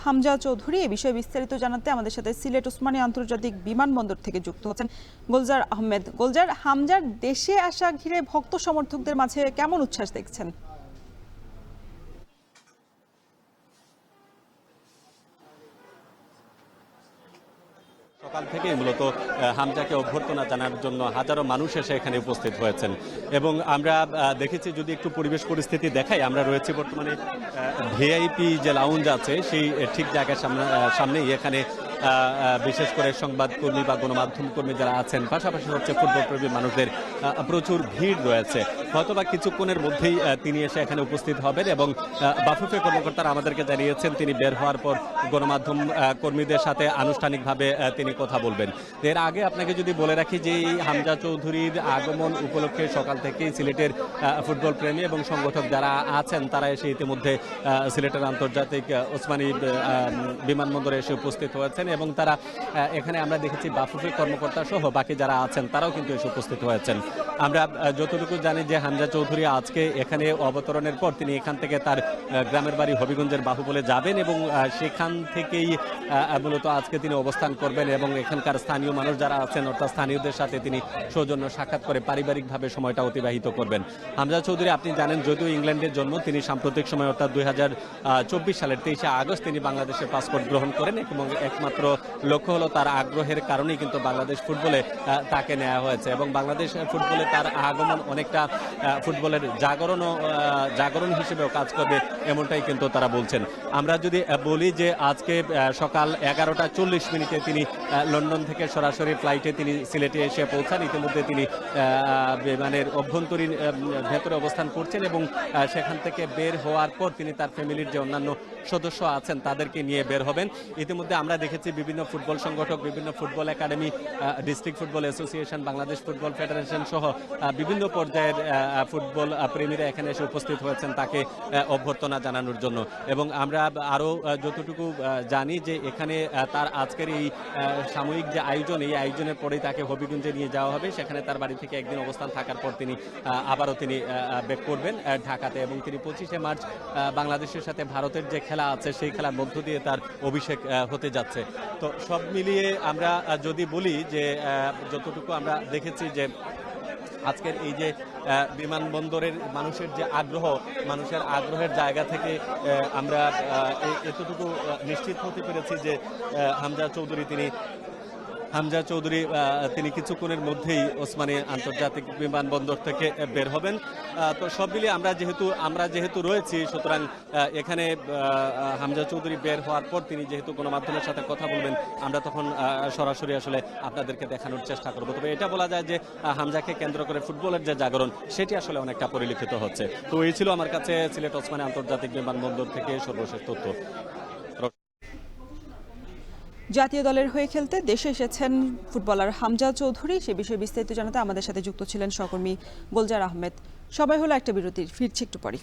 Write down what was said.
হামজা চৌধুরী। এ বিষয়ে বিস্তারিত জানাতে আমাদের সাথে সিলেট ওসমানী আন্তর্জাতিক বিমানবন্দর থেকে যুক্ত হচ্ছেন গুলজার আহমেদ। গুলজার, হামজার দেশে আসা ঘিরে ভক্ত সমর্থকদের মাঝে কেমন উচ্ছ্বাস দেখছেন? সকাল থেকেই মূলত হামজাকে অভ্যর্থনা জানার জন্য হাজারো মানুষ এসে এখানে উপস্থিত হয়েছেন এবং আমরা দেখেছি, যদি একটু পরিবেশ পরিস্থিতি দেখাই, আমরা রয়েছি বর্তমানে ভিআইপি যে লাউঞ্জ আছে সেই ঠিক জায়গার সামনেই। এখানে বিশেষ করে সংবাদকর্মী বা গণমাধ্যম কর্মী যারা আছেন, পাশাপাশি হচ্ছে ফুটবল প্রেমী মানুষদের প্রচুর ভিড় রয়েছে। হয়তোবা কিছুক্ষণের মধ্যেই তিনি এসে এখানে উপস্থিত হবেন এবং বাফুফে কর্মকর্তারা আমাদেরকে জানিয়েছেন তিনি বের হওয়ার পর গণমাধ্যম কর্মীদের সাথে আনুষ্ঠানিকভাবে তিনি কথা বলবেন। এর আগে আপনাকে যদি বলে রাখি যে এই হামজা চৌধুরীর আগমন উপলক্ষে সকাল থেকেই সিলেটের ফুটবল প্রেমী এবং সংগঠক যারা আছেন তারা এসে ইতিমধ্যে সিলেটের আন্তর্জাতিক ওসমানী বিমানবন্দরে এসে উপস্থিত হয়েছেন এবং তারা এখানে আমরা দেখেছি বাফুফে কর্মকর্তা সহ বাকি যারা আছেন তারাও কিন্তু এসে উপস্থিত হয়েছেন। আমরা যতটুকু জানি যে হামজা চৌধুরী আজকে এখানে অবতরণের পর তিনি এখান থেকে তার গ্রামের বাড়ি হবিগঞ্জের বাহুবলে যাবেন এবং সেখান থেকেই মূলত আজকে তিনি অবস্থান করবেন এবং এখানকার স্থানীয় মানুষ যারা আছেন অর্থাৎ স্থানীয়দের সাথে তিনি সৌজন্য সাক্ষাৎ করে পারিবারিকভাবে সময়টা অতিবাহিত করবেন। হামজা চৌধুরী আপনি জানেন, যদিও ইংল্যান্ডের জন্ম, তিনি সাম্প্রতিক সময় অর্থাৎ 2024 সালের 23শে আগস্ট তিনি বাংলাদেশের পাসপোর্ট গ্রহণ করেন এবং একমাত্র লক্ষ্য হলো তার আগ্রহের কারণেই কিন্তু বাংলাদেশ ফুটবলে তাকে নেওয়া হয়েছে এবং বাংলাদেশ ফুটবলে তার আগমন অনেকটা ফুটবলের জাগরণ হিসেবেও কাজ করবে এমনটাই কিন্তু তারা বলছেন। আমরা যদি বলি যে আজকে সকাল 11:40 তিনি লন্ডন থেকে সরাসরি ফ্লাইটে তিনি সিলেটে এসে পৌঁছান। ইতিমধ্যে তিনি বিমানের অভ্যন্তরীণ ভেতরে অবস্থান করছেন এবং সেখান থেকে বের হওয়ার পর তিনি তার ফ্যামিলির যে অন্যান্য সদস্য আছেন তাদেরকে নিয়ে বের হবেন। ইতিমধ্যে আমরা দেখেছি বিভিন্ন ফুটবল সংগঠক, বিভিন্ন football academy, district football association, Bangladesh football federation সহ বিভিন্ন পর্যায়ের ফুটবল প্রেমীরা এখানে এসে উপস্থিত হয়েছেন তাকে অভ্যর্থনা জানানোর জন্য। এবং আমরা আরও যতটুকু জানি যে এখানে তার আজকের এই সাময়িক যে আয়োজন, এই আয়োজনের পরেই তাকে হবিগঞ্জে নিয়ে যাওয়া হবে। সেখানে তার বাড়ি থেকে একদিন অবস্থান থাকার পর তিনি আবারও তিনি ব্যাক করবেন ঢাকাতে এবং তিনি 25শে মার্চ বাংলাদেশের সাথে ভারতের যে খেলা আছে সেই খেলার মধ্য দিয়ে তার অভিষেক হতে যাচ্ছে। তো সব মিলিয়ে আমরা যদি বলি যে যতটুকু আমরা দেখেছি যে আজকের এই যে বিমানবন্দরের মানুষের যে আগ্রহ, মানুষের আগ্রহের জায়গা থেকে আমরা এতটুকু নিশ্চিত হতে পেরেছি যে হামজা চৌধুরী তিনি কিছুক্ষণের মধ্যেই ওসমানী আন্তর্জাতিক বিমানবন্দর থেকে বের হবেন। তো সব মিলিয়ে আমরা যেহেতু রয়েছি, সুতরাং এখানে হামজা চৌধুরী বের হওয়ার পর তিনি যেহেতু গণমাধ্যমের সাথে কথা বলবেন, আমরা তখন সরাসরি আসলে আপনাদেরকে দেখানোর চেষ্টা করব। তবে এটা বলা যায় যে হামজাকে কেন্দ্র করে ফুটবলের যে জাগরণ সেটি আসলে অনেকটা পরিলক্ষিত হচ্ছে। তো এই ছিল আমার কাছে সিলেট ওসমানী আন্তর্জাতিক বিমানবন্দর থেকে সর্বশেষ তথ্য। জাতীয় দলের হয়ে খেলতে দেশে এসেছেন ফুটবলার হামজা চৌধুরী। সে বিষয়ে বিস্তারিত জানাতে আমাদের সাথে যুক্ত ছিলেন সহকর্মী গুলজার আহমেদ। সবাই হলো একটা বিরতির, ফিরছি একটু পরে।